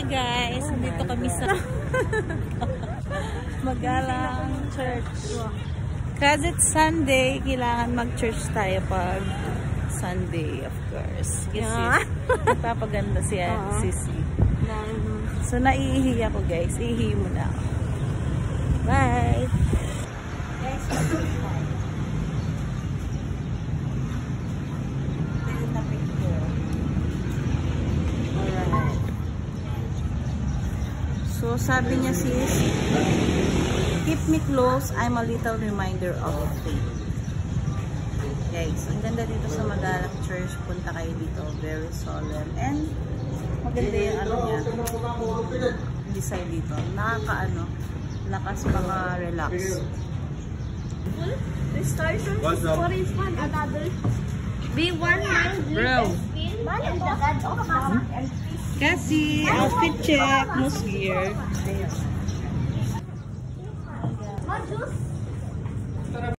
guys, dito kami sa Magalang Church. Kasi it's Sunday, kailangan mag-church tayo pag Sunday, of course. Kasi nagpapaganda siya, Sisi. So, naiihi ako guys. Iihi muna ako. Bye! Guys, alright. So, sabi niya sis, keep me close, I'm a little reminder of faith. Guys, ang ganda dito sa Magalang Church. Punta kayo dito. Very solemn. And maganda yung ano niya. Design dito. Nakaka-ano. Lakas mga relax. The stars are for is one another. Be one mind. Bro. Man and the God of God and Kasi, outfit check. Most gear. Majus.